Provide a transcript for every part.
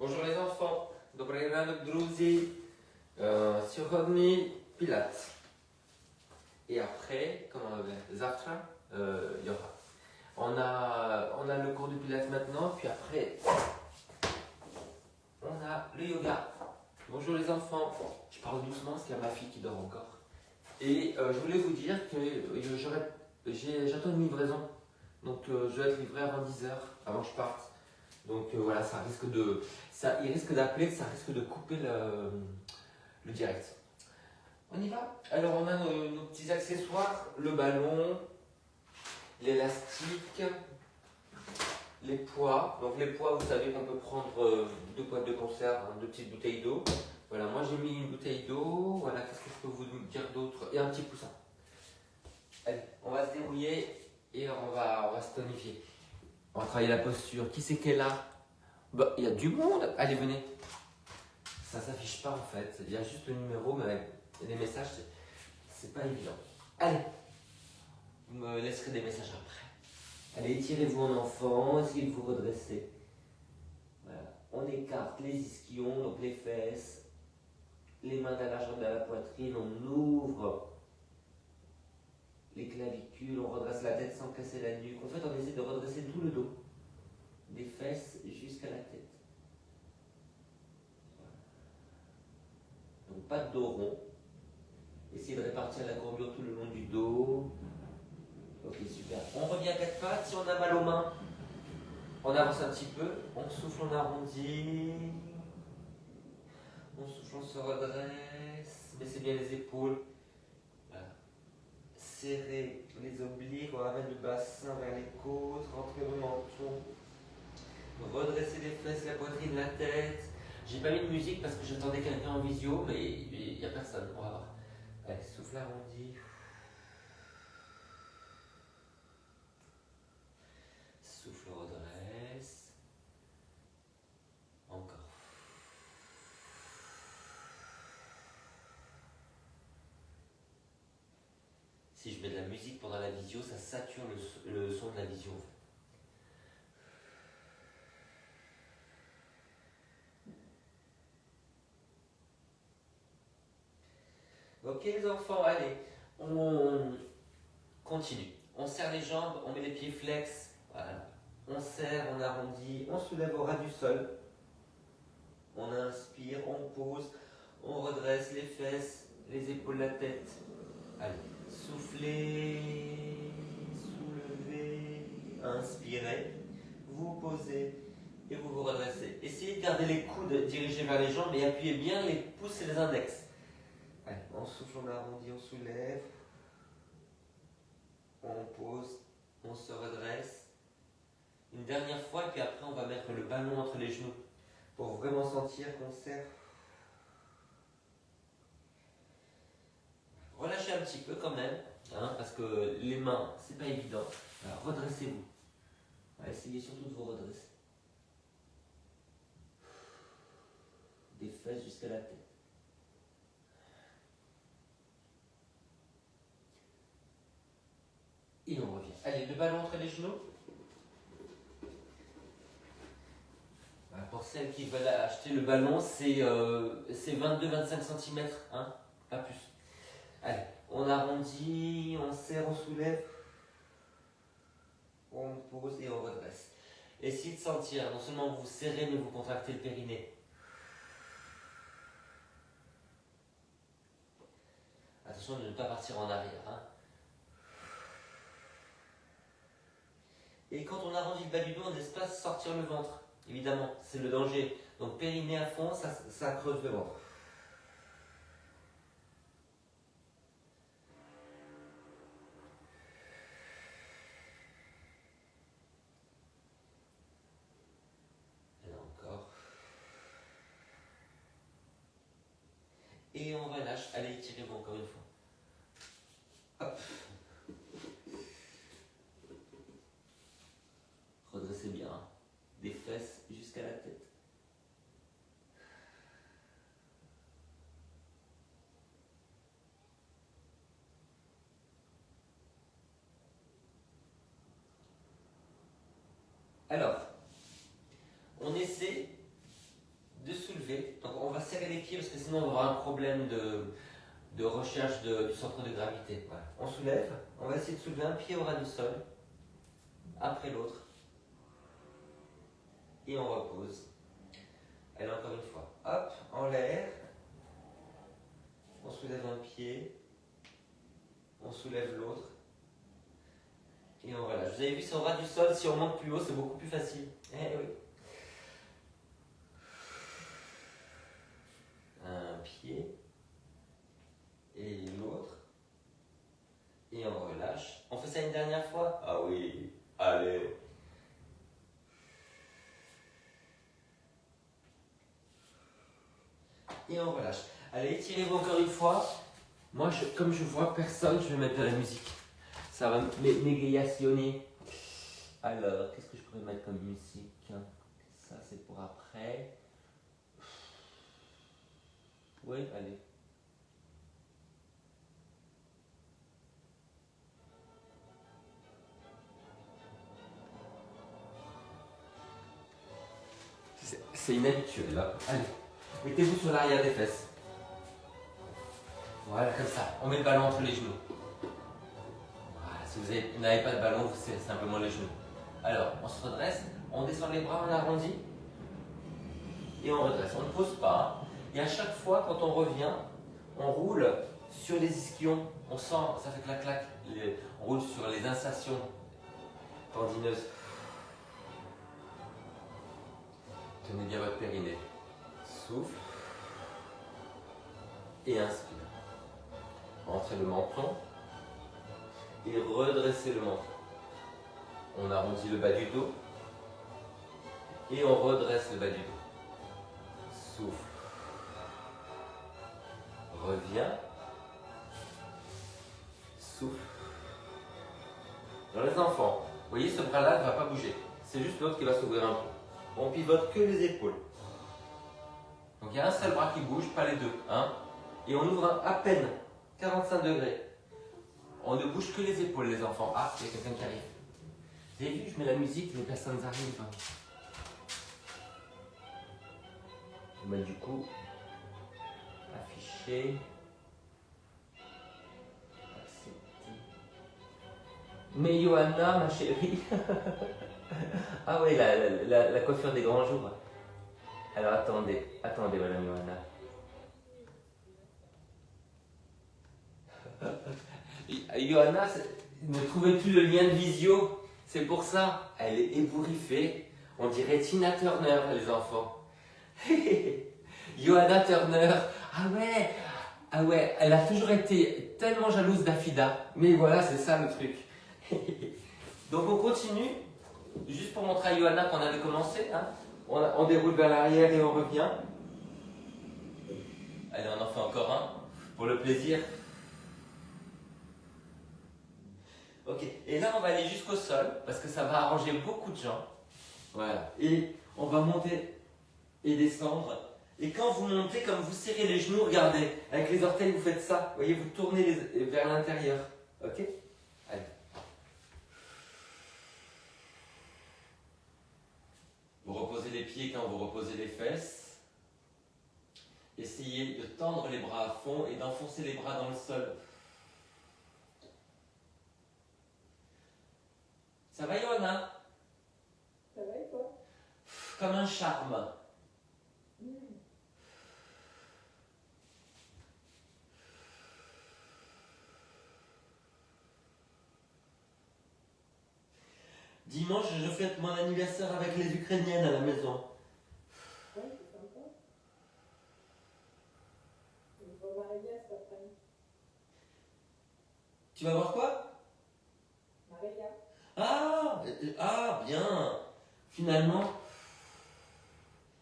Bonjour les enfants, Dobry ranek друзі. Сьогодні Pilates. Et après, comment on appelle Завтра, yoga. On a le cours de Pilates maintenant, puis après, on a le yoga. Bonjour les enfants, je parle doucement parce qu'il y a ma fille qui dort encore. Et je voulais vous dire que j'attends une livraison. Donc je dois être livré avant 10h, avant que je parte. Donc voilà, il risque d'appeler, ça risque de couper le direct. On y va. Alors on a nos petits accessoires, le ballon, l'élastique, les poids. Donc les poids, vous savez qu'on peut prendre 2 boîtes de conserve, 2 petites bouteilles d'eau. Voilà, moi j'ai mis une bouteille d'eau. Voilà, qu'est-ce que je peux vous dire d'autre? Et un petit coussin. Allez, on va se débrouiller et on va se tonifier. On va travailler la posture. Qui c'est qui est là? Bah, il y a du monde. Allez, venez. Ça s'affiche pas en fait. Il y a juste le numéro, mais les messages, c'est pas évident. Allez, vous me laisserez des messages après. Allez, étirez-vous en enfant, essayez de vous redresser. Voilà. On écarte les ischions, donc les fesses, les mains à la largeur de la poitrine, on ouvre les clavicules, on redresse la tête sans casser la nuque. En fait, on essaie de redresser tout le dos, des fesses jusqu'à la tête. Voilà. Donc pas de dos rond. Essayez de répartir la courbure tout le long du dos. Ok, super. On revient à 4 pattes. Si on a mal aux mains, on avance un petit peu. On souffle, on arrondit. On souffle, on se redresse. Baissez bien les épaules. Voilà. Serrez les obliques. On ramène le bassin vers les côtes. Rentrez le menton. Redressez les fesses, la poitrine, la tête. J'ai pas mis de musique parce que j'attendais quelqu'un en visio, mais il n'y a personne. On va voir. Allez, souffle arrondi. Souffle redresse. Encore. Si je mets de la musique pendant la visio, ça sature le son de la visio. Ok les enfants, allez, on continue. On serre les jambes, on met les pieds flex. Voilà. On serre, on arrondit, on soulève au ras du sol. On inspire, on pose, on redresse les fesses, les épaules, la tête. Allez, soufflez, soulevez, inspirez, vous posez et vous vous redressez. Essayez de garder les coudes dirigés vers les jambes et appuyez bien les pouces et les index. Allez, on souffle, on arrondit, on soulève, on pose, on se redresse. Une dernière fois et puis après on va mettre le ballon entre les genoux pour vraiment sentir qu'on serre. Relâchez un petit peu quand même, hein, parce que les mains, c'est pas évident. Alors, redressez-vous. Essayez surtout de vous redresser. Des fesses jusqu'à la tête. Et on revient. Allez, le ballon entre les genoux. Voilà, pour celles qui veulent acheter le ballon, c'est 22-25 cm, hein, pas plus. Allez, on arrondit, on serre, on soulève, on pose et on redresse. Essayez de sentir, non seulement vous serrez, mais vous contractez le périnée. Attention de ne pas partir en arrière. Hein. Et quand on arrondit le bas du dos, on ne laisse pas sortir le ventre. Évidemment, c'est le danger. Donc périnée à fond, ça creuse le ventre. Et là encore. Et on relâche. Allez, étirez-vous encore une fois. Hop. Redressez bien. Des fesses jusqu'à la tête. Alors, on essaie soulever. Donc on va serrer les pieds parce que sinon on aura un problème de recherche du centre de gravité. Voilà. On soulève, on va essayer de soulever un pied au ras du sol, après l'autre. Et on repose. Allez, encore une fois. Hop, en l'air. On soulève un pied. On soulève l'autre. Et on relâche. Vous avez vu, c'est au ras du sol. Si on monte plus haut, c'est beaucoup plus facile. Eh oui. Un pied. Et l'autre. Et on relâche. On fait ça une dernière fois? Ah oui. Allez. Et on relâche. Allez, étirez-vous encore une fois. Moi, comme je vois personne, je vais mettre de la musique. Ça va m'égayationner. Alors, qu'est-ce que je pourrais mettre comme musique? Ça, c'est pour après. Oui, allez. C'est inhabituel, là. Allez, mettez-vous sur l'arrière des fesses. Voilà, comme ça. On met le ballon entre les genoux. Voilà, si vous n'avez pas de ballon, c'est simplement les genoux. Alors, on se redresse, on descend les bras, on arrondit. Et on redresse. On ne pose pas. Et à chaque fois, quand on revient, on roule sur les ischions. On sent, ça fait clac-clac. On roule sur les insertions tendineuses. Tenez bien votre périnée. Souffle. Et inspire. Entrez le menton. Et redressez le menton. On arrondit le bas du dos. Et on redresse le bas du dos. Souffle. Reviens. Souffle. Dans les enfants, vous voyez, ce bras-là ne va pas bouger. C'est juste l'autre qui va s'ouvrir un peu. On pivote que les épaules. Donc il y a un seul bras qui bouge, pas les deux. Hein, et on ouvre à peine 45 degrés. On ne bouge que les épaules, les enfants. Ah, il y a quelqu'un qui arrive. Vous avez vu, je mets la musique, les personnes arrivent. On met du coup afficher. Accepter. Mais Johanna, ma chérie. Ah oui, la coiffure des grands jours. Alors attendez, madame Johanna. Johanna ne trouvait plus le lien de visio, c'est pour ça. Elle est ébouriffée. On dirait Tina Turner, les enfants. Johanna Turner. Ah ouais, elle a toujours été tellement jalouse d'Afida. Mais voilà, c'est ça le truc. Donc on continue. Juste pour montrer à Johanna qu'on avait commencé, hein. On déroule vers l'arrière et on revient. Allez, on en fait encore un, pour le plaisir. Ok, et là on va aller jusqu'au sol, parce que ça va arranger beaucoup de gens. Voilà, et on va monter et descendre. Et quand vous montez, comme vous serrez les genoux, regardez, avec les orteils vous faites ça. Vous voyez, vous tournez vers l'intérieur. Ok? Allez. Vous reposez les pieds quand vous reposez les fesses. Essayez de tendre les bras à fond et d'enfoncer les bras dans le sol. Ça va, Johanna? Ça va et toi? Comme un charme. Dimanche, je fête mon anniversaire avec les Ukrainiennes à la maison. Ouais, c'est sympa. On va voir Maria cet après-midi. Tu vas voir quoi? Maria. Ah, bien. Finalement,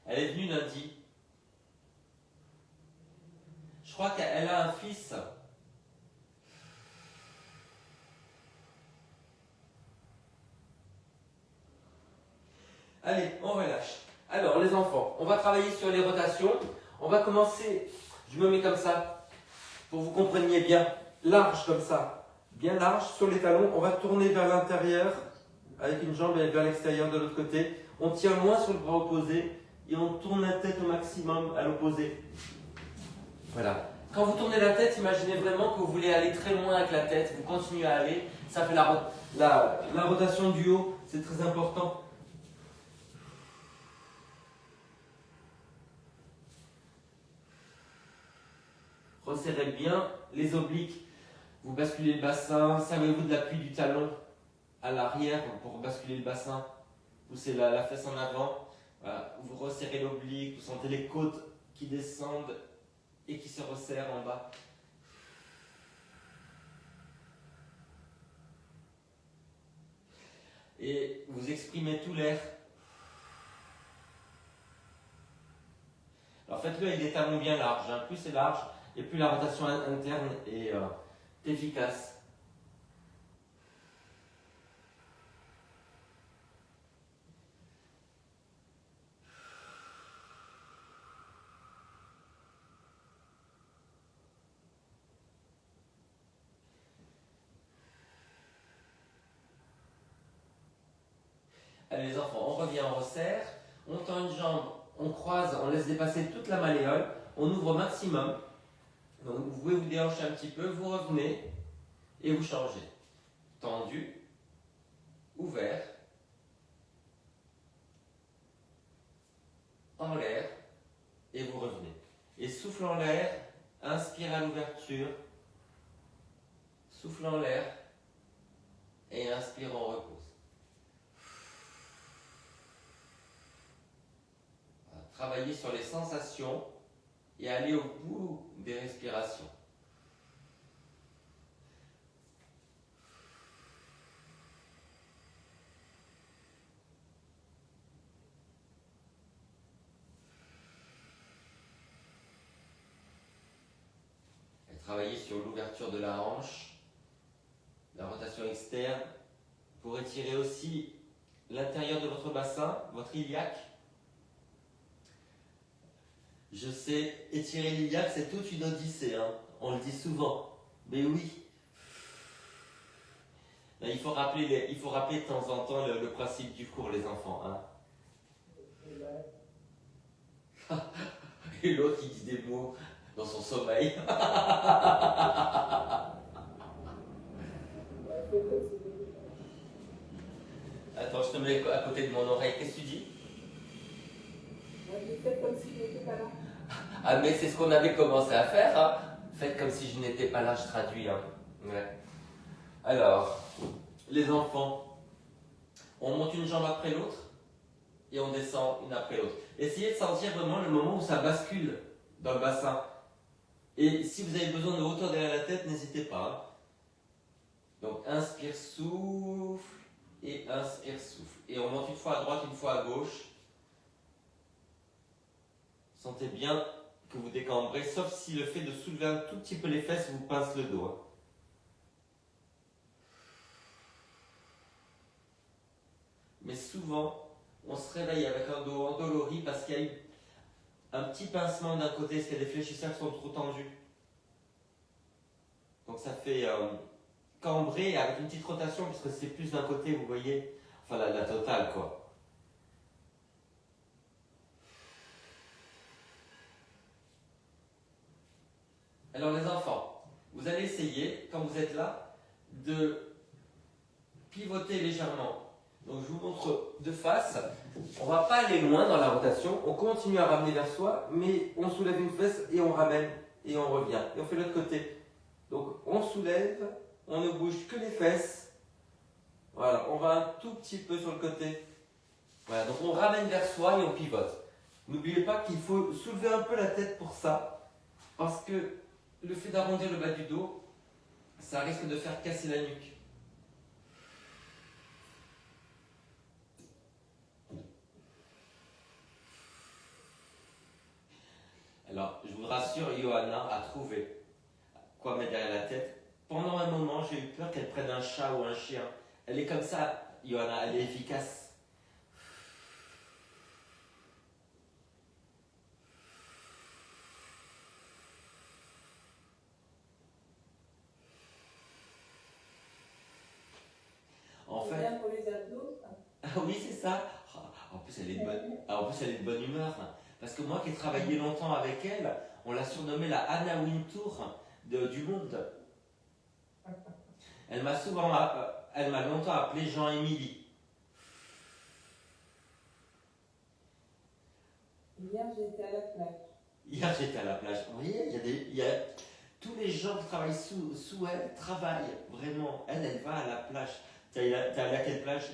elle est venue lundi. Je crois qu'elle a un fils. Allez, on relâche. Alors, les enfants, on va travailler sur les rotations. On va commencer, je me mets comme ça, pour que vous compreniez bien, large comme ça, bien large sur les talons. On va tourner vers l'intérieur, avec une jambe et vers l'extérieur de l'autre côté. On tient loin sur le bras opposé et on tourne la tête au maximum à l'opposé. Voilà. Quand vous tournez la tête, imaginez vraiment que vous voulez aller très loin avec la tête, vous continuez à aller, ça fait la rotation du haut, c'est très important. Resserrez bien les obliques, vous basculez le bassin, servez-vous de l'appui du talon à l'arrière pour basculer le bassin, poussez la fesse en avant, voilà. Vous resserrez l'oblique, vous sentez les côtes qui descendent et qui se resserrent en bas. Et vous exprimez tout l'air. Alors faites-le avec des talons bien larges, hein. Plus c'est large et plus la rotation interne est efficace. Allez les enfants, on revient, on resserre, on tend une jambe, on croise, on laisse dépasser toute la malléole, on ouvre au maximum. Donc vous pouvez vous déhancher un petit peu, vous revenez et vous changez. Tendu, ouvert, en l'air et vous revenez. Et souffle en l'air, inspire à l'ouverture, souffle en l'air et inspire, on repose. Travailler sur les sensations et aller au bout des respirations. Et travailler sur l'ouverture de la hanche, la rotation externe, pour étirer aussi l'intérieur de votre bassin, votre iliaque. Je sais, étirer l'iliaque, c'est toute une odyssée, hein. On le dit souvent, mais oui. Là, il faut rappeler de temps en temps le principe du cours, les enfants. Hein. Et l'autre, il dit des mots dans son sommeil. Attends, je te mets à côté de mon oreille. Qu'est-ce que tu dis? Faites comme si je n'étais pas là. Ah, mais c'est ce qu'on avait commencé à faire. Hein. Faites comme si je n'étais pas là, je traduis. Hein. Ouais. Alors, les enfants, on monte une jambe après l'autre et on descend une après l'autre. Essayez de sentir vraiment le moment où ça bascule dans le bassin. Et si vous avez besoin de hauteur derrière la tête, n'hésitez pas. Hein. Donc, inspire, souffle et inspire, souffle. Et on monte une fois à droite, une fois à gauche. Sentez bien que vous décambrez, sauf si le fait de soulever un tout petit peu les fesses vous pince le dos. Hein. Mais souvent, on se réveille avec un dos endolori parce qu'il y a eu un petit pincement d'un côté, parce qu'il y a des fléchisseurs qui sont trop tendus. Donc ça fait cambrer avec une petite rotation, puisque c'est plus d'un côté, vous voyez, enfin la totale quoi. Alors les enfants, vous allez essayer, quand vous êtes là, de pivoter légèrement. Donc je vous montre de face, on ne va pas aller loin dans la rotation, on continue à ramener vers soi, mais on soulève une fesse et on ramène, et on revient, et on fait l'autre côté. Donc on soulève, on ne bouge que les fesses, voilà, on va un tout petit peu sur le côté. Voilà, donc on ramène vers soi et on pivote. N'oubliez pas qu'il faut soulever un peu la tête pour ça, parce que le fait d'arrondir le bas du dos, ça risque de faire casser la nuque. Alors, je vous rassure, Johanna a trouvé quoi mettre derrière la tête. Pendant un moment, j'ai eu peur qu'elle prenne un chat ou un chien. Elle est comme ça, Johanna, elle est efficace. En fait, bien pour les abdos. ah oui, c'est ça. En plus, elle est de bonne, en plus, elle est de bonne humeur. Parce que moi qui ai travaillé longtemps avec elle, on l'a surnommée la Anna Wintour du monde. Elle m'a longtemps appelé Jean-Émilie. Hier, j'étais à la plage. Hier, j'étais à la plage. Vous voyez, tous les gens qui travaillent sous elle travaillent vraiment. Elle va à la plage. T'es allé à quelle plage?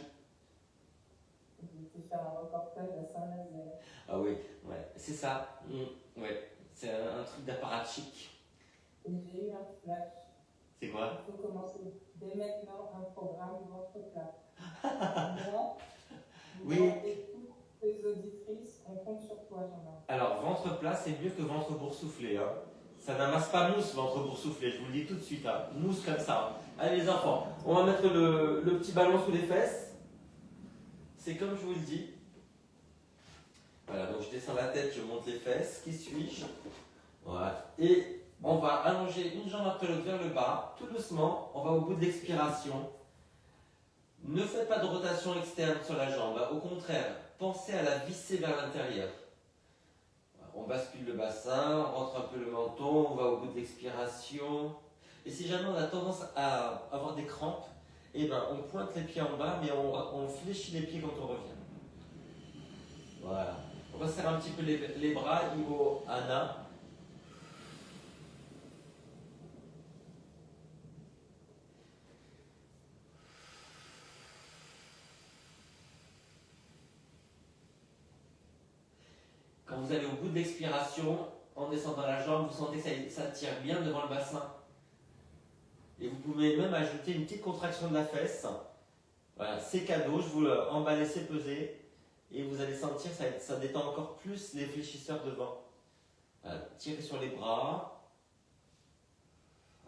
J'étais faire un reportage à Saint-Nazaire. Ah oui, ouais, c'est ça. Ouais, c'est un truc d'apparatchik. Et j'ai eu un flash. C'est quoi? Il faut commencer dès maintenant un programme ventre plat. Moi, Oui. moi et toutes les auditrices, on compte sur toi, Jean-Marc. Alors, ventre plat, c'est mieux que ventre boursouflé. Hein. Ça n'amasse pas mousse, ventre boursouflé, je vous le dis tout de suite. Hein. Mousse comme ça. Hein. Allez les enfants, on va mettre le petit ballon sous les fesses. C'est comme je vous le dis. Voilà, donc je descends la tête, je monte les fesses. Qui suis-je? Voilà. Et on va allonger une jambe après l'autre vers le bas. Tout doucement, on va au bout de l'expiration. Ne faites pas de rotation externe sur la jambe. Au contraire, pensez à la visser vers l'intérieur. On bascule le bassin, on rentre un peu le menton, on va au bout de l'expiration. Et si jamais on a tendance à avoir des crampes, eh ben, on pointe les pieds en bas, mais on fléchit les pieds quand on revient. Voilà. On resserre un petit peu les bras, Ivo, Anna. Quand vous allez au bout de l'expiration, en descendant la jambe, vous sentez que ça tire bien devant le bassin. Et vous pouvez même ajouter une petite contraction de la fesse. Voilà, c'est cadeau, je vous l'emballe, laissez peser. Et vous allez sentir que ça détend encore plus les fléchisseurs devant. Voilà, tirez sur les bras.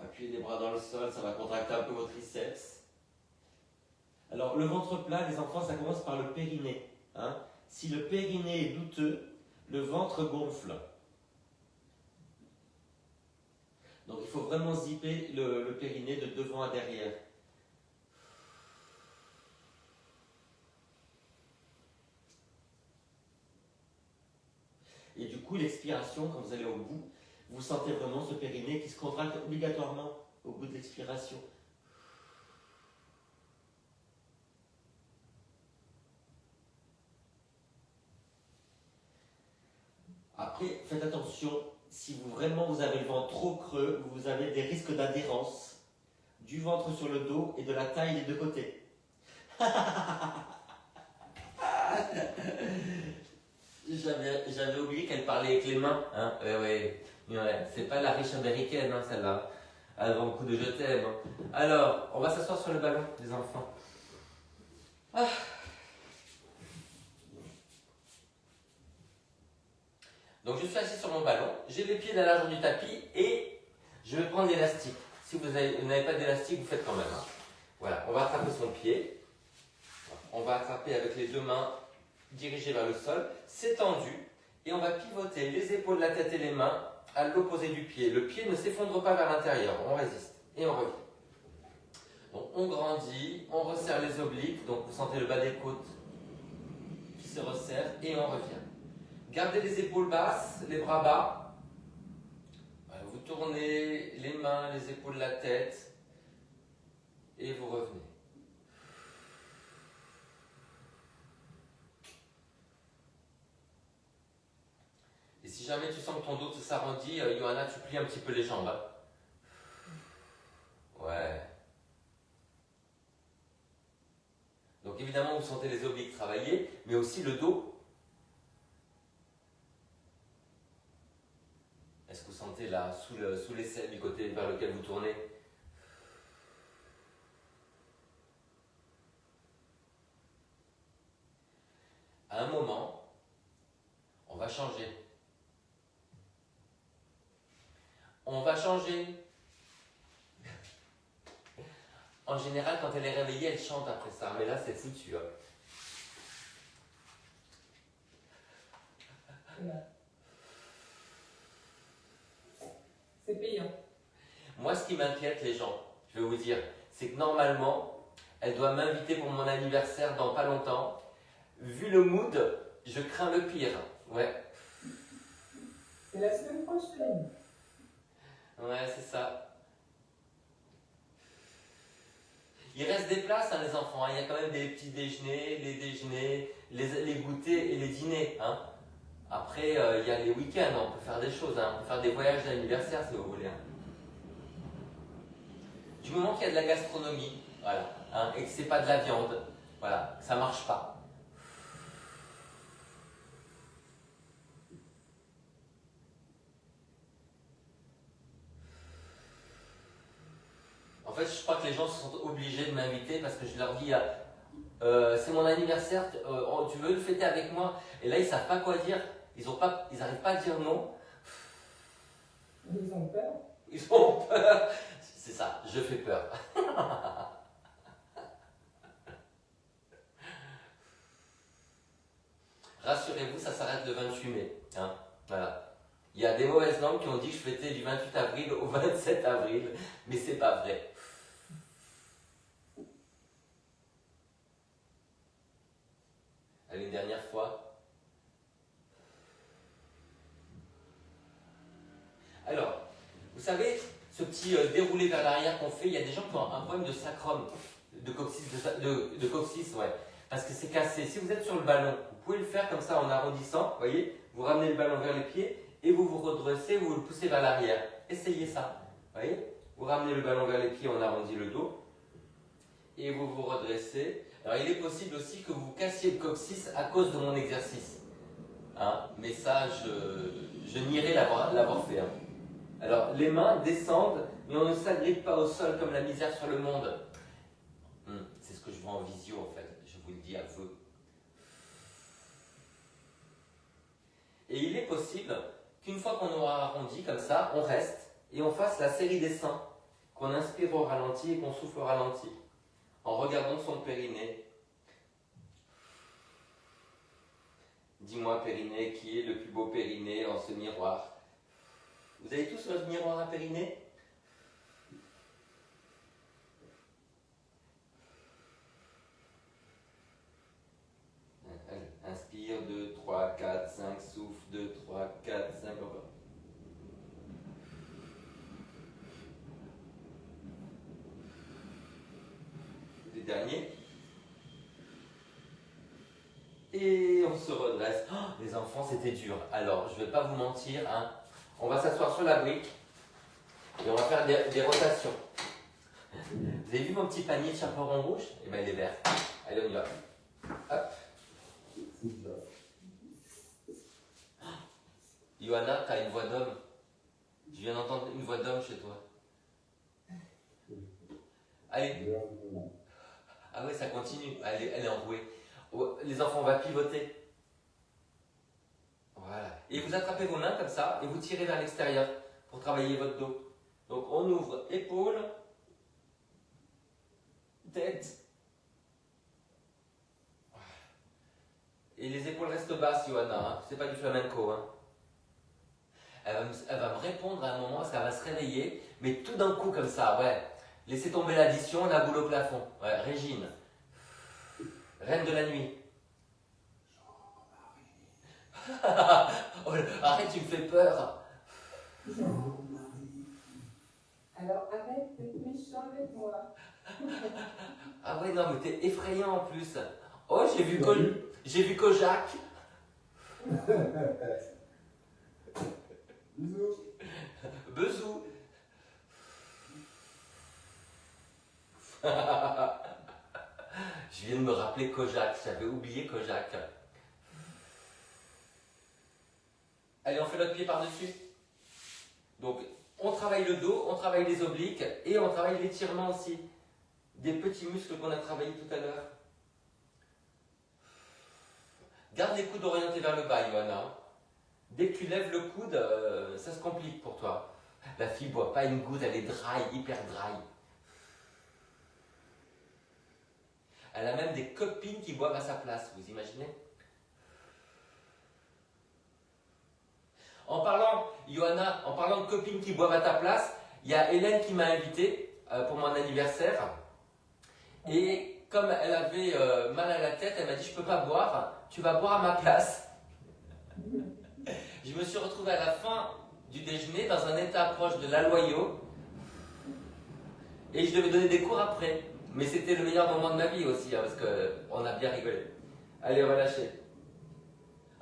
Appuyez les bras dans le sol, ça va contracter un peu vos triceps. Alors, le ventre plat, les enfants, ça commence par le périnée. Hein. Si le périnée est douteux, le ventre gonfle. Donc il faut vraiment zipper le périnée de devant à derrière. Et du coup, l'expiration, quand vous allez au bout, vous sentez vraiment ce périnée qui se contracte obligatoirement au bout de l'expiration. Après, faites attention, si vous avez le ventre trop creux, vous avez des risques d'adhérence du ventre sur le dos et de la taille des deux côtés. J'avais oublié qu'elle parlait avec les mains. Hein. Ouais. C'est pas la riche américaine, hein, celle-là. Avant le coup de je t'aime. Alors, on va s'asseoir sur le ballon, les enfants. Ah. Donc je suis assis sur mon ballon, j'ai les pieds à la largeur du tapis et je vais prendre l'élastique. Si vous n'avez pas d'élastique, vous faites quand même. Hein. Voilà, on va attraper son pied. On va attraper avec les deux mains dirigées vers le sol, c'est tendu. Et on va pivoter les épaules, la tête et les mains à l'opposé du pied. Le pied ne s'effondre pas vers l'intérieur, on résiste et on revient. Donc on grandit, on resserre les obliques, donc vous sentez le bas des côtes qui se resserre et on revient. Gardez les épaules basses, les bras bas. Vous tournez les mains, les épaules, la tête et vous revenez. Et si jamais tu sens que ton dos s'arrondit, Johanna, tu plies un petit peu les jambes. Hein. Ouais. Donc évidemment, vous sentez les obliques travailler, mais aussi le dos. Est-ce que vous sentez là, sous l'aisselle du côté vers lequel vous tournez? À un moment, on va changer. On va changer. En général, quand elle est réveillée, elle chante après ça. Mais là, c'est foutu. Hein. C'est payant. Moi, ce qui m'inquiète, les gens, je vais vous dire, c'est que normalement, elle doit m'inviter pour mon anniversaire dans pas longtemps. vu le mood, je crains le pire. Ouais. C'est la semaine prochaine. Ouais, c'est ça. Il reste des places, hein, les enfants. Hein. Il y a quand même des petits déjeuners, les goûters et les dîners. Hein. Après, il y a les week-ends. On peut faire des choses. Hein. On peut faire des voyages d'anniversaire si vous voulez. Hein. Du moment qu'il y a de la gastronomie, voilà, hein, et que c'est pas de la viande, voilà, ça marche pas. En fait, je crois que les gens se sont obligés de m'inviter parce que je leur dis, c'est mon anniversaire, tu veux le fêter avec moi? Et là, ils savent pas quoi dire. Ils n'arrivent pas à dire non. Ils ont peur. Ils ont peur. C'est ça, je fais peur. Rassurez-vous, ça s'arrête le 28 mai. Hein, voilà. Il y a des mauvaises langues qui ont dit que je fêtais du 28 avril au 27 avril, mais c'est pas vrai. Allez, une dernière fois. Alors, vous savez, ce petit déroulé vers l'arrière qu'on fait, il y a des gens qui ont un problème de sacrum, de coccyx, ouais, parce que c'est cassé. Si vous êtes sur le ballon, vous pouvez le faire comme ça en arrondissant, vous voyez, vous ramenez le ballon vers les pieds et vous vous redressez, vous le poussez vers l'arrière. Essayez ça, vous voyez, vous ramenez le ballon vers les pieds, on arrondit le dos et vous vous redressez. Alors il est possible aussi que vous cassiez le coccyx à cause de mon exercice, hein, mais ça, je nierai l'avoir fait. Hein. Alors, les mains descendent, mais on ne s'agrippe pas au sol comme la misère sur le monde. C'est ce que je vois en visio, en fait. Je vous le dis à vous. Et il est possible qu'une fois qu'on aura arrondi comme ça, on reste et on fasse la série des seins, qu'on inspire au ralenti et qu'on souffle au ralenti, en regardant son périnée. Dis-moi, périnée, qui est le plus beau périnée en ce miroir? Vous avez tous votre miroir à périnée? Allez, inspire, 2, 3, 4, 5, souffle, 2, 3, 4, 5, encore. Les derniers. Et on se redresse. Oh, les enfants, c'était dur. Alors, je ne vais pas vous mentir, hein. On va s'asseoir sur la brique et on va faire des rotations. Vous avez vu mon petit panier de chaperon rouge? Eh bien, il est vert. Allez, on y va. Hop. Johanna, tu as une voix d'homme. Je viens d'entendre une voix d'homme chez toi. Allez. Ah ouais, ça continue. Elle est enrouée. Les enfants, on va pivoter. Voilà. Et vous attrapez vos mains comme ça et vous tirez vers l'extérieur pour travailler votre dos. Donc on ouvre épaules, tête. Et les épaules restent basses, Johanna. Hein. C'est pas du flamenco. Hein. Elle va me répondre à un moment parce qu'elle va se réveiller, mais tout d'un coup comme ça, ouais. Laissez tomber l'addition, la boule au plafond. Ouais, Régine. Reine de la nuit. Oh, arrête, tu me fais peur. Alors arrête d'être méchant avec moi. Ah ouais, non, mais t'es effrayant en plus. Oh, j'ai vu Kojak. Bezou. Je viens de me rappeler Kojak, j'avais oublié Kojak. Allez, on fait notre pied par-dessus. Donc, on travaille le dos, on travaille les obliques et on travaille l'étirement aussi. Des petits muscles qu'on a travaillés tout à l'heure. Garde les coudes orientés vers le bas, Johanna. Dès que tu lèves le coude, ça se complique pour toi. La fille ne boit pas une goutte, elle est dry, hyper dry. Elle a même des copines qui boivent à sa place, vous imaginez? En parlant, Johanna, en parlant de copines qui boivent à ta place, il y a Hélène qui m'a invité pour mon anniversaire. Et comme elle avait mal à la tête, elle m'a dit, je peux pas boire, tu vas boire à ma place. Je me suis retrouvé à la fin du déjeuner dans un état proche de la Loyau et je devais donner des cours après. Mais c'était le meilleur moment de ma vie aussi, hein, parce qu'on a bien rigolé. Allez, on va lâcher.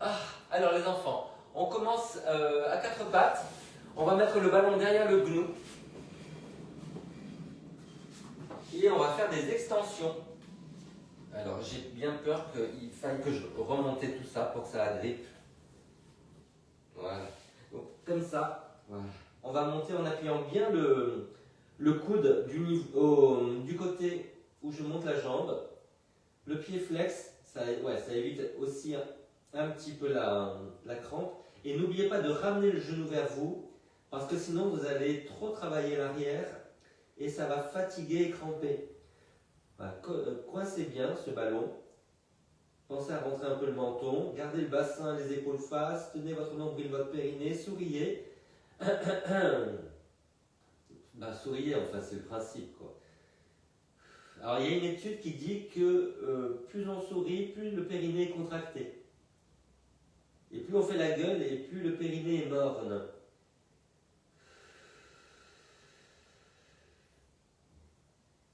Ah, alors les enfants, on commence à quatre pattes. On va mettre le ballon derrière le genou. Et on va faire des extensions. Alors j'ai bien peur qu'il faille que je remonte tout ça pour que ça agrippe. Voilà. Donc comme ça, voilà. On va monter en appuyant bien le coude du côté où je monte la jambe. Le pied flex, ça évite aussi un petit peu la crampe. Et n'oubliez pas de ramener le genou vers vous, parce que sinon vous allez trop travailler l'arrière et ça va fatiguer et cramper. Voilà. Coincez bien ce ballon. Pensez à rentrer un peu le menton, gardez le bassin, les épaules face, tenez votre nombril, votre périnée, souriez. Souriez, enfin c'est le principe, quoi. Alors il y a une étude qui dit que plus on sourit, plus le périnée est contracté. Et plus on fait la gueule, et plus le périnée est morne.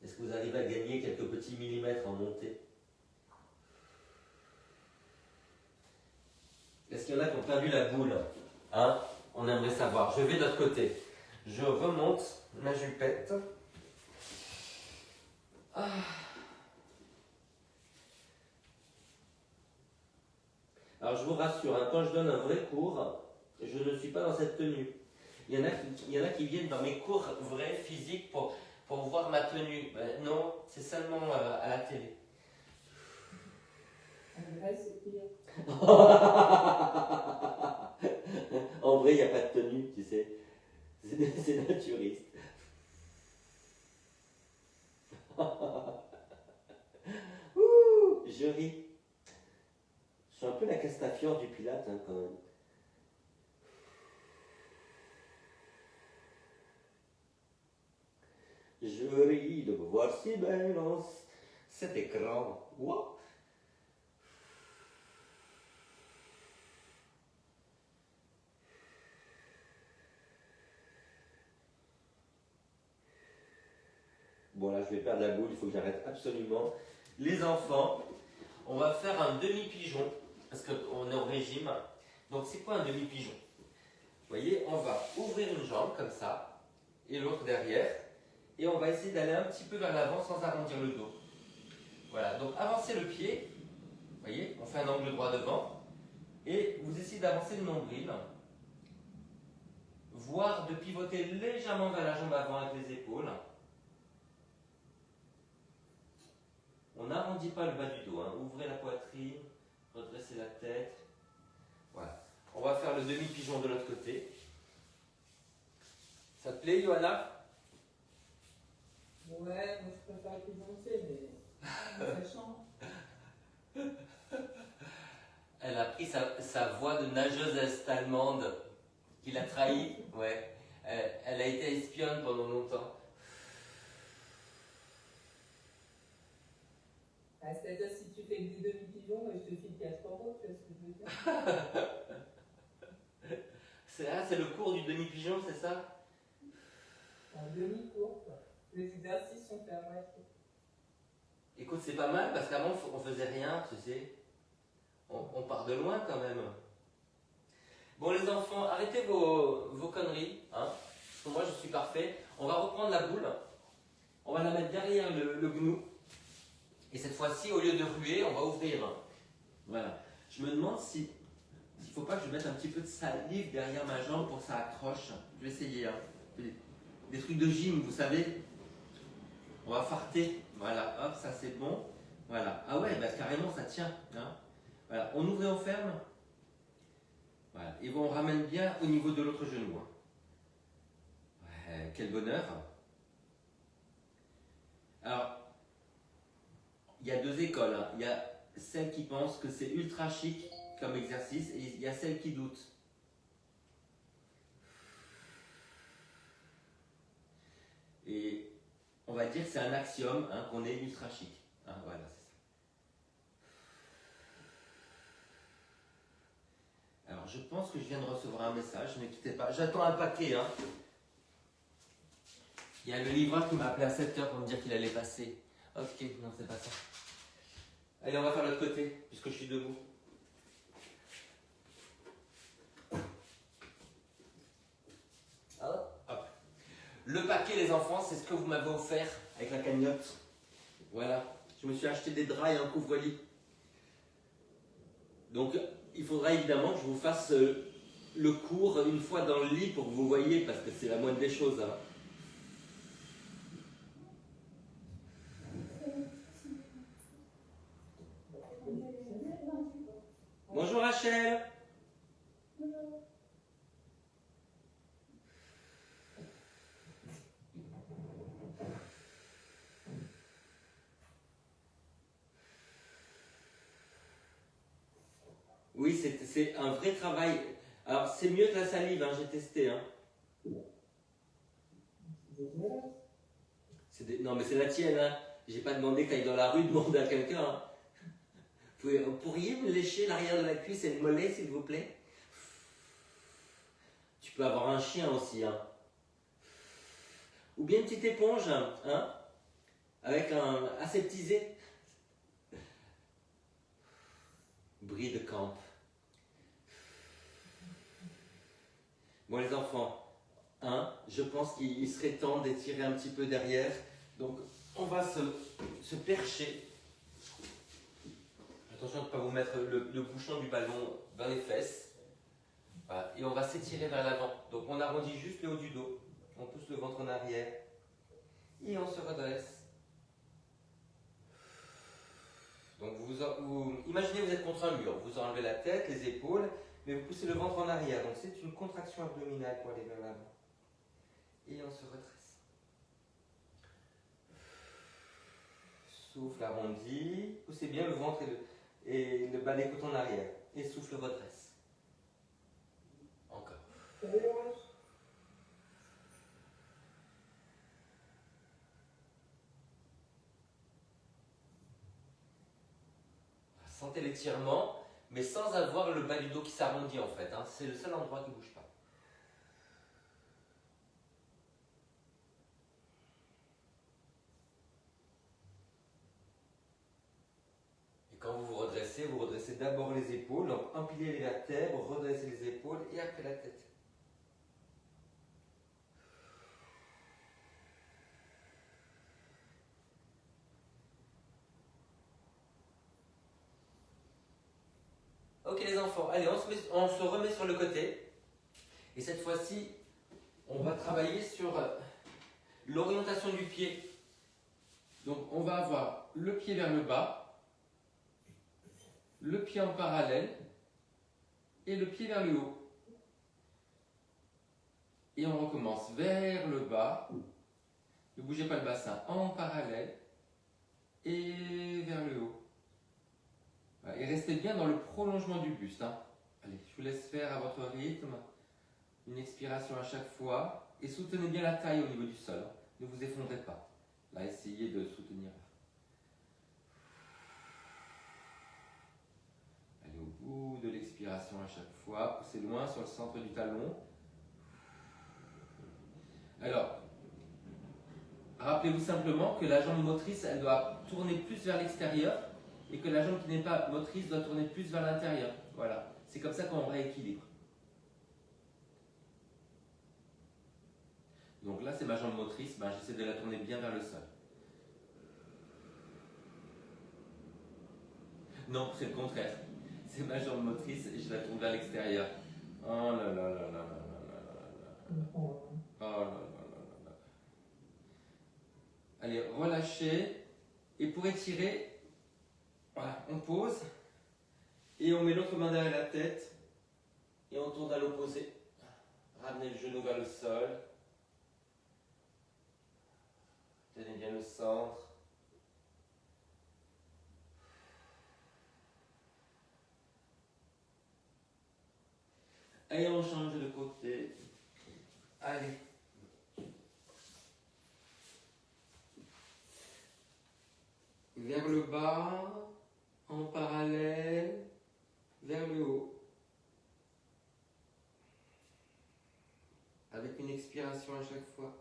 Est-ce que vous arrivez à gagner quelques petits millimètres en montée? Est-ce qu'il y en a qui ont perdu la boule? Hein? On aimerait savoir. Je vais de l'autre côté. Je remonte ma jupette. Ah. Alors je vous rassure, hein, quand je donne un vrai cours, je ne suis pas dans cette tenue. Il y en a qui viennent dans mes cours vrais, physiques, pour voir ma tenue. Non, c'est seulement à la télé. En vrai, c'est pire. En vrai, il n'y a pas de tenue, tu sais. C'est naturiste. Ouh, je ris. Je suis un peu la Castafiore du Pilate, hein, quand même. Je ris de me voir si belle en cet écran. What? Bon là je vais perdre la boule, il faut que j'arrête absolument. Les enfants, on va faire un demi-pigeon, parce qu'on est au régime. Donc c'est quoi un demi-pigeon? Vous voyez, on va ouvrir une jambe comme ça, et l'autre derrière, et on va essayer d'aller un petit peu vers l'avant sans arrondir le dos. Voilà, donc avancez le pied, vous voyez, on fait un angle droit devant, et vous essayez d'avancer le nombril, voire de pivoter légèrement vers la jambe avant avec les épaules. On n'arrondit pas le bas du dos, hein. Ouvrez la poitrine, redressez la tête. Voilà. On va faire le demi-pigeon de l'autre côté. Ça te plaît, Johanna? Ouais, moi je préfère pigeoncer, mais ça change. Elle a pris sa voix de nageuse est-allemande qui l'a trahi. Ouais. Elle a été espionne pendant longtemps. C'est-à-dire, si tu fais des demi-pigeons, je te file 4 euros, tu vois ce que je veux dire? C'est le cours du demi-pigeon, c'est ça? Un demi-cours, quoi. Les exercices sont faits à moitié. Écoute, c'est pas mal parce qu'avant on faisait rien, tu sais. On part de loin quand même. Bon les enfants, arrêtez vos conneries, hein, parce que moi je suis parfait. On va reprendre la boule, on va la mettre derrière le genou. Et cette fois-ci, au lieu de ruer, on va ouvrir. Voilà. Je me demande s'il ne faut pas que je mette un petit peu de salive derrière ma jambe pour que ça accroche. Je vais essayer. Hein. Des trucs de gym, vous savez. On va farter. Voilà, hop, ça c'est bon. Voilà. Ah ouais, bah, carrément ça tient. Hein. Voilà. On ouvre et on ferme. Voilà. Et bon, on ramène bien au niveau de l'autre genou. Hein. Ouais, quel bonheur. Alors, il y a deux écoles. Hein. Il y a celles qui pensent que c'est ultra chic comme exercice et il y a celles qui doutent. Et on va dire que c'est un axiome hein, qu'on est ultra chic. Ah, voilà, c'est ça. Alors, je pense que je viens de recevoir un message, ne quittez pas. J'attends un paquet, hein. Il y a le livreur qui m'a appelé à 7h pour me dire qu'il allait passer. Ok, non, c'est pas ça. Allez, on va faire l'autre côté, puisque je suis debout. Hop. Le paquet, les enfants, c'est ce que vous m'avez offert avec la cagnotte. Voilà. Je me suis acheté des draps et un couvre-lit. Donc, il faudra évidemment que je vous fasse le cours une fois dans le lit pour que vous voyez, parce que c'est la moindre des choses. Hein. Bonjour Rachel. Oui, c'est un vrai travail. Alors, c'est mieux que la salive, hein, j'ai testé. Hein. Non, mais c'est la tienne. Hein. J'ai pas demandé que tu ailles dans la rue demander à quelqu'un. Hein. Pourriez me lécher l'arrière de la cuisse et le mollet, s'il vous plaît? Tu peux avoir un chien aussi. Hein. Ou bien une petite éponge, hein, avec un aseptisé. Bris de camp. Bon les enfants, hein, je pense qu'il serait temps d'étirer un petit peu derrière. Donc on va se percher. Attention de ne pas vous mettre le bouchon du ballon dans les fesses. Voilà. Et on va s'étirer vers l'avant. Donc on arrondit juste le haut du dos. On pousse le ventre en arrière. Et on se redresse. Donc vous imaginez vous êtes contre un mur. Vous enlevez la tête, les épaules, mais vous poussez le ventre en arrière. Donc c'est une contraction abdominale pour aller vers l'avant. Et on se redresse. Souffle arrondi. Poussez bien le ventre et le bas des côtes en arrière. Et souffle redresse. Encore. Sentez l'étirement, mais sans avoir le bas du dos qui s'arrondit en fait. Hein. C'est le seul endroit qui ne bouge pas. Et quand vous vous redressez d'abord les épaules, donc empilez les vertèbres, redressez les épaules et après la tête. Ok les enfants, allez, on se remet sur le côté. Et cette fois-ci, on va travailler sur l'orientation du pied. Donc on va avoir le pied vers le bas, le pied en parallèle et le pied vers le haut. Et on recommence vers le bas. Ne bougez pas le bassin, en parallèle et vers le haut. Voilà, et restez bien dans le prolongement du buste. Hein. Allez, je vous laisse faire à votre rythme. Une expiration à chaque fois. Et soutenez bien la taille au niveau du sol. Ne vous effondrez pas. Là, essayez de soutenir. Allez au bout de l'expiration à chaque fois. Poussez loin sur le centre du talon. Alors, rappelez-vous simplement que la jambe motrice, elle doit tourner plus vers l'extérieur et que la jambe qui n'est pas motrice doit tourner plus vers l'intérieur. Voilà, c'est comme ça qu'on rééquilibre. Donc là, c'est ma jambe motrice, j'essaie de la tourner bien vers le sol. Non, c'est le contraire. C'est ma jambe motrice et je la tourne vers l'extérieur. Oh là là là là là là là là. Oh là là là là. Allez, relâchez. Et pour étirer, voilà, on pose. Et on met l'autre main derrière la tête. Et on tourne à l'opposé. Ramenez le genou vers le sol. Tenez bien le centre. Et on change de côté. Allez. vers le bas, en parallèle, vers le haut. Avec une expiration à chaque fois.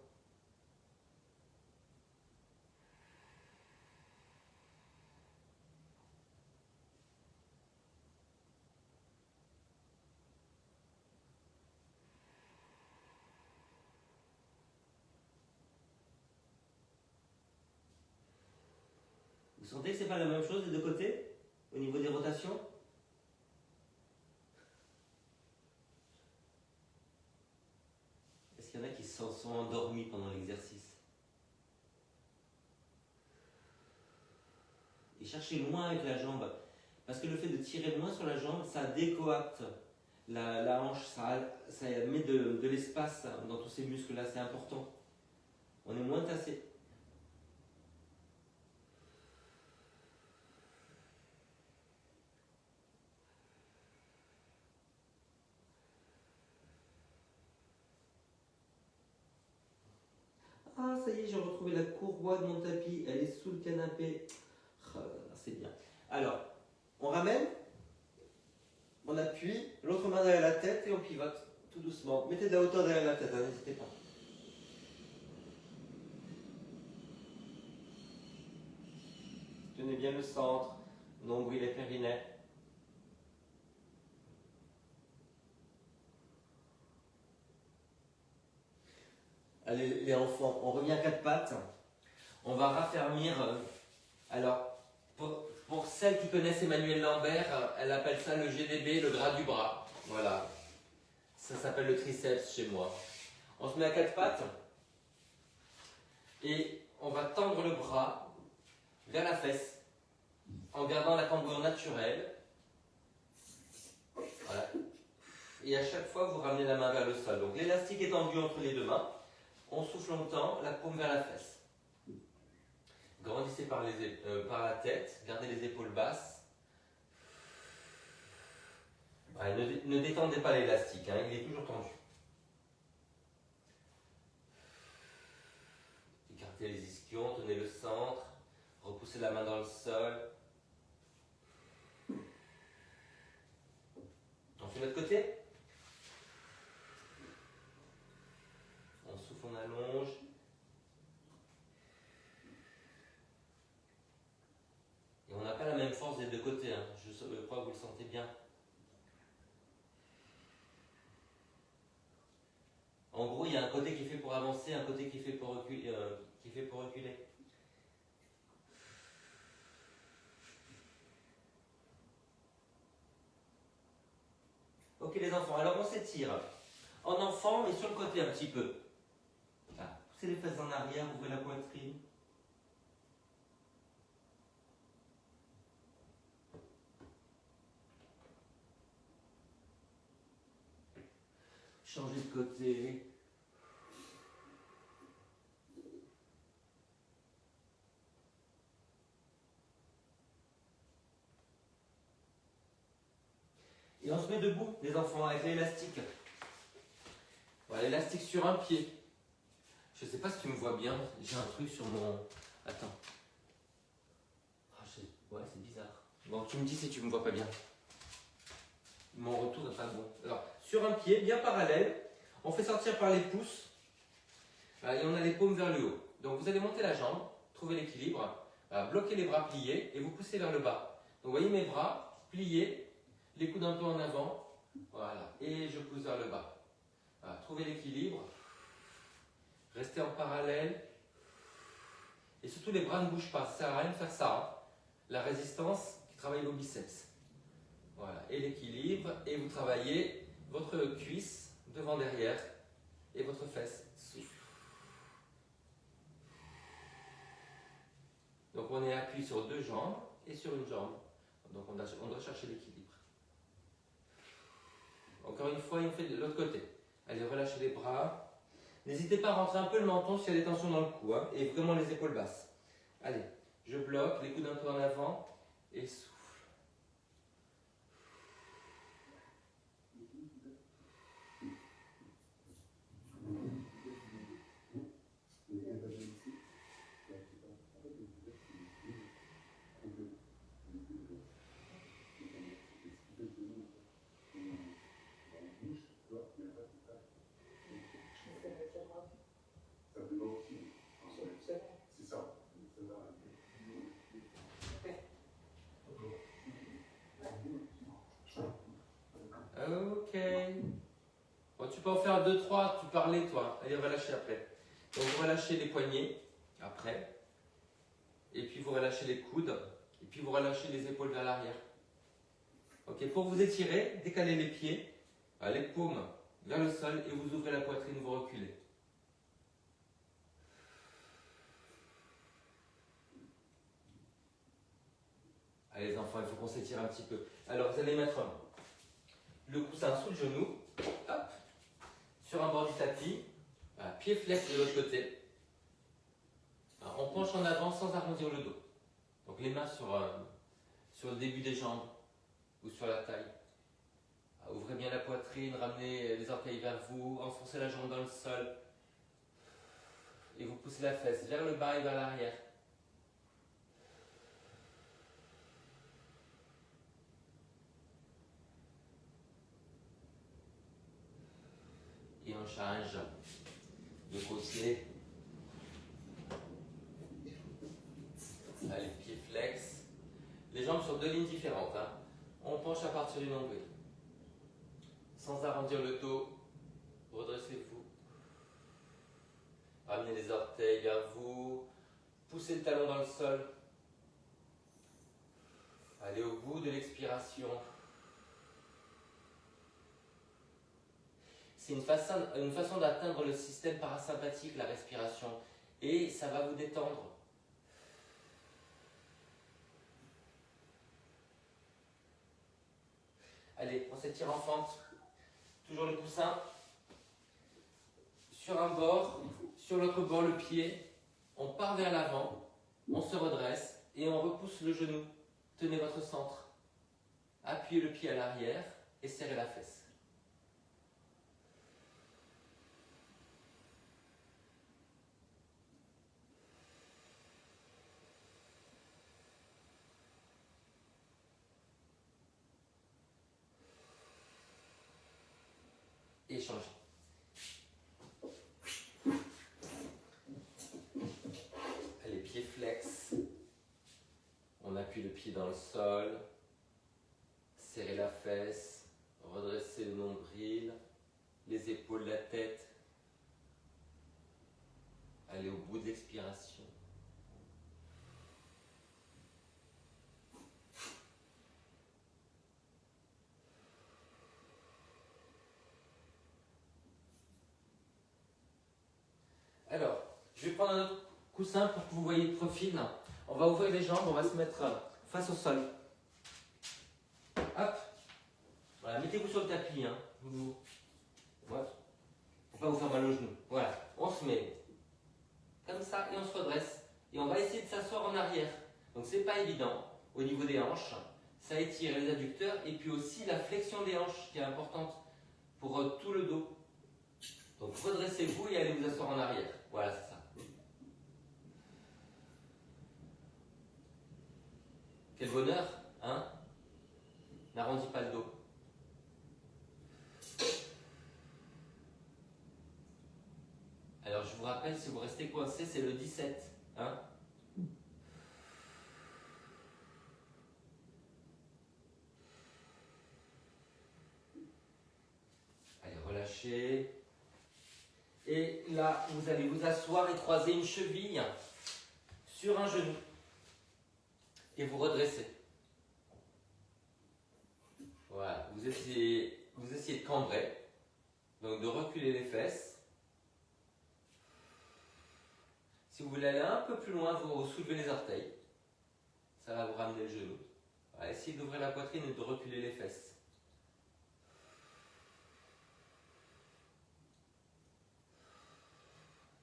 Vous sentez que c'est pas la même chose des deux côtés au niveau des rotations? Est-ce qu'il y en a qui s'en sont endormis pendant l'exercice? Et cherchez loin avec la jambe. Parce que le fait de tirer loin sur la jambe, ça décoacte la hanche, ça met de l'espace dans tous ces muscles-là, c'est important. On est moins tassé. Ah, ça y est, j'ai retrouvé la courroie de mon tapis. Elle est sous le canapé. Oh, c'est bien. Alors, on ramène, on appuie, l'autre main derrière la tête et on pivote tout doucement. Mettez de la hauteur derrière la tête, hein, n'hésitez pas. Tenez bien le centre, nombril et périnée. Allez les enfants, on revient à quatre pattes. On va raffermir. Alors, pour celles qui connaissent Emmanuel Lambert, elle appelle ça le GDB, le gras du bras. Voilà. Ça s'appelle le triceps chez moi. On se met à quatre pattes. Et on va tendre le bras vers la fesse. En gardant la cambrure naturelle. Voilà. Et à chaque fois, vous ramenez la main vers le sol. Donc l'élastique est tendu entre les deux mains. On souffle longtemps, la paume vers la fesse. Grandissez par la tête, gardez les épaules basses. Ouais, ne détendez pas l'élastique, hein, il est toujours tendu. Écartez les ischions, tenez le centre, repoussez la main dans le sol. On fait l'autre côté. On souffle, on allonge. Et on n'a pas la même force des deux côtés, hein. Je crois que vous le sentez bien. En gros, il y a un côté qui est fait pour avancer, un côté qui est fait pour reculer. Ok les enfants, alors on s'étire. En enfant, mais sur le côté un petit peu. Là, poussez les fesses en arrière, ouvrez la poitrine. Changez de côté. Et on se met debout, les enfants, avec l'élastique. Voilà, l'élastique sur un pied. Je ne sais pas si tu me vois bien. J'ai un truc sur mon... Attends. Ouais, c'est bizarre. Bon, tu me dis si tu me vois pas bien. Mon retour n'est pas bon. Alors, sur un pied, bien parallèle, on fait sortir par les pouces. Voilà, et on a les paumes vers le haut. Donc, vous allez monter la jambe, trouver l'équilibre, bloquer les bras pliés et vous poussez vers le bas. Donc, vous voyez mes bras pliés, les coudes un peu en avant. Voilà, et je pousse vers le bas. Voilà, trouvez l'équilibre. Restez en parallèle. Et surtout, les bras ne bougent pas. Ça ne sert à rien de faire ça. Hein. La résistance qui travaille vos biceps. Voilà, et l'équilibre. Et vous travaillez votre cuisse devant, derrière. Et votre fesse. Souffle. Donc, on est appuyé sur deux jambes et sur une jambe. Donc, on doit chercher l'équilibre. Encore une fois, on fait de l'autre côté. Allez, relâchez les bras. N'hésitez pas à rentrer un peu le menton s'il y a des tensions dans le cou. Hein, et vraiment les épaules basses. Allez, je bloque, les coudes un peu en avant. Et souffle. Ok. Bon, tu peux en faire 2, 3, tu parlais toi. Allez, relâchez après. Donc vous relâchez les poignets après. Et puis vous relâchez les coudes. Et puis vous relâchez les épaules vers l'arrière. Ok, pour vous étirer, décalez les pieds, les paumes vers le sol et vous ouvrez la poitrine, vous reculez. Allez les enfants, il faut qu'on s'étire un petit peu. Alors vous allez mettre le coussin sous le genou, hop, sur un bord du tapis, voilà, pied flex de l'autre côté. Alors, on penche en avant sans arrondir le dos. Donc les mains sur le début des jambes ou sur la taille. Ouvrez bien la poitrine, ramenez les orteils vers vous, enfoncez la jambe dans le sol. Et vous poussez la fesse vers le bas et vers l'arrière. Et on change de côté. Allez, pied flex. Les jambes sur 2 lignes différentes. Hein. On penche à partir du nombril. Sans arrondir le dos. Redressez-vous. Ramenez les orteils vers vous. Poussez le talon dans le sol. Allez au bout de l'expiration. C'est une façon d'atteindre le système parasympathique, la respiration. Et ça va vous détendre. Allez, on s'étire en fente. Toujours le coussin. Sur un bord, sur l'autre bord, le pied. On part vers l'avant. On se redresse et on repousse le genou. Tenez votre centre. Appuyez le pied à l'arrière et serrez la fesse. Et changez. Allez, pied flex. On appuie le pied dans le sol. Serrez la fesse. Redressez le nombril. Les épaules, la tête. Allez au bout de l'expiration. Alors, je vais prendre un autre coussin pour que vous voyez le profil. On va ouvrir les jambes, on va se mettre face au sol. Hop. Voilà, mettez-vous sur le tapis. Hein. Voilà. Pour pas vous faire mal aux genoux. Voilà, on se met comme ça et on se redresse. Et on va essayer de s'asseoir en arrière. Donc c'est pas évident au niveau des hanches. Ça étire les adducteurs et puis aussi la flexion des hanches qui est importante pour tout le dos. Donc redressez-vous et allez vous asseoir en arrière. Voilà, c'est ça. Quel bonheur, hein? N'arrondis pas le dos. Alors je vous rappelle, si vous restez coincé, c'est le 17. Hein? Allez, relâchez. Et là, vous allez vous asseoir et croiser une cheville sur un genou. Et vous redressez. Voilà, vous essayez de cambrer. Donc de reculer les fesses. Si vous voulez aller un peu plus loin, vous soulevez les orteils. Ça va vous ramener le genou. Voilà, essayez d'ouvrir la poitrine et de reculer les fesses.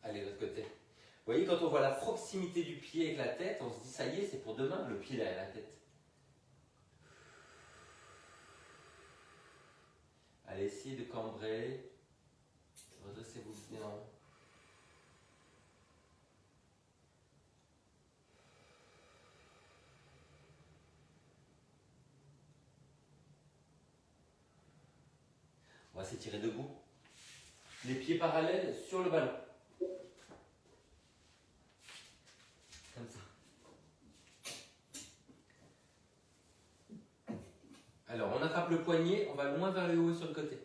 Allez, de l'autre côté. Vous voyez, quand on voit la proximité du pied avec la tête, on se dit, ça y est, c'est pour demain, le pied derrière la tête. Allez, essayez de cambrer. Redressez-vous bien. On va s'étirer debout. Les pieds parallèles sur le ballon. Comme ça. Alors, on attrape attrape le poignet, on va loin vers le haut et sur le côté.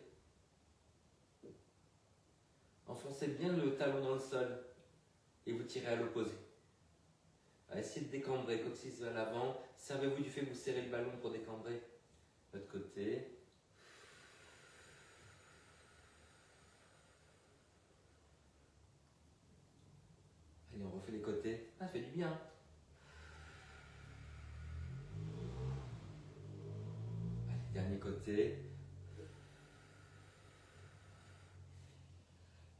Enfoncez bien le talon dans le sol et vous tirez à l'opposé. Essayez de décambrer, coccyx vers l'avant. Servez-vous du fait que vous serrez le ballon pour décambrer l'autre côté. Allez, on refait les côtés. Ah, ça fait du bien. Allez, dernier côté.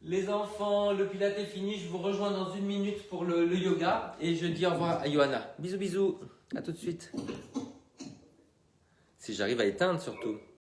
Les enfants, le pilates est fini. Je vous rejoins dans 1 minute pour le yoga. Et je dis au revoir à Johanna. Bisous, bisous. À tout de suite. Si j'arrive à éteindre surtout.